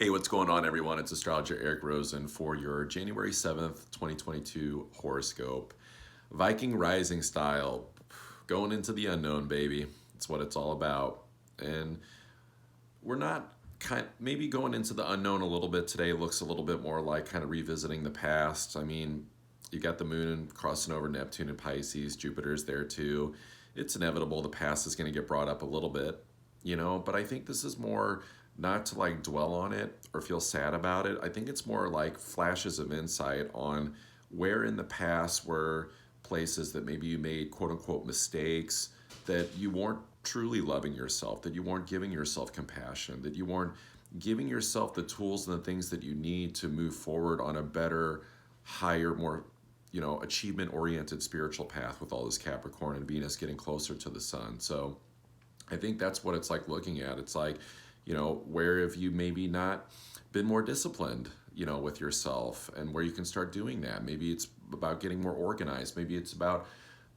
Hey, what's going on, everyone? It's Astrologer Eric Rosen for your January 7th, 2022 horoscope. Viking rising style, going into the unknown, baby. It's what it's all about. And we're not maybe going into the unknown a little bit today looks a little bit more like kind of revisiting the past. I mean, you got the moon crossing over Neptune and Pisces, Jupiter's there too. It's inevitable the past is going to get brought up a little bit, but I think this is more not to like dwell on it or feel sad about it. I think it's more like flashes of insight on where in the past were places that maybe you made quote unquote mistakes, that you weren't truly loving yourself, that you weren't giving yourself compassion, that you weren't giving yourself the tools and the things that you need to move forward on a better, higher, more achievement oriented spiritual path with all this Capricorn and Venus getting closer to the sun. So I think that's what it's like looking at. It's like, where have you maybe not been more disciplined, with yourself, and where you can start doing that. Maybe it's about getting more organized. Maybe it's about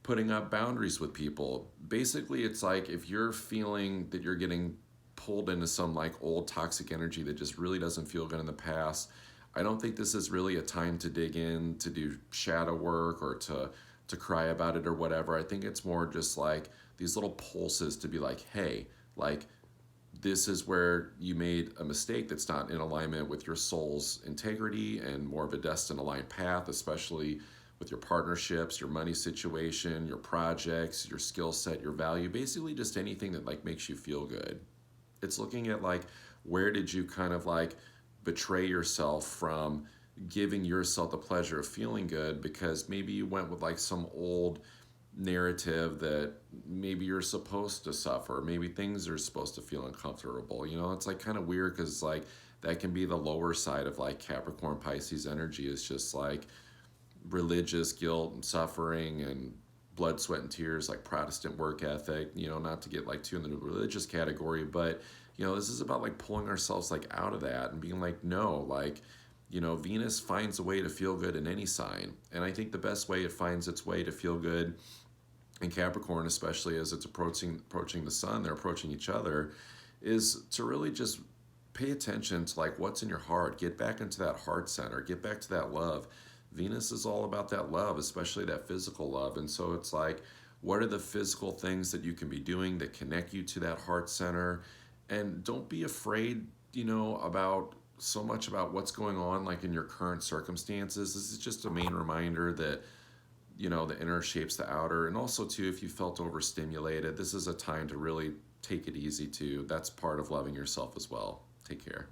putting up boundaries with people. Basically, it's like if you're feeling that you're getting pulled into some like old toxic energy that just really doesn't feel good in the past, I don't think this is really a time to dig in, to do shadow work or to cry about it or whatever. I think it's more just like these little pulses to be like, hey, like this is where you made a mistake that's not in alignment with your soul's integrity and more of a destined aligned path, especially with your partnerships, your money situation, your projects, your skill set, your value, basically just anything that like makes you feel good. It's looking at like where did you kind of like betray yourself from giving yourself the pleasure of feeling good because maybe you went with like some old narrative that maybe you're supposed to suffer, maybe things are supposed to feel uncomfortable. It's like kind of weird because like that can be the lower side of like Capricorn Pisces energy, is just like religious guilt and suffering and blood, sweat, and tears, like Protestant work ethic, not to get like too in the religious category, but this is about like pulling ourselves like out of that and being like, no, like, Venus finds a way to feel good in any sign. And I think the best way it finds its way to feel good in Capricorn, especially as it's approaching the sun, they're approaching each other, is to really just pay attention to like what's in your heart. Get back into that heart center, get back to that love. Venus is all about that love, especially that physical love. And so it's like, what are the physical things that you can be doing that connect you to that heart center? And don't be afraid, about so much about what's going on like in your current circumstances. This is just a main reminder that the inner shapes the outer. And also too, if you felt overstimulated, this is a time to really take it easy too. That's part of loving yourself as well. Take care.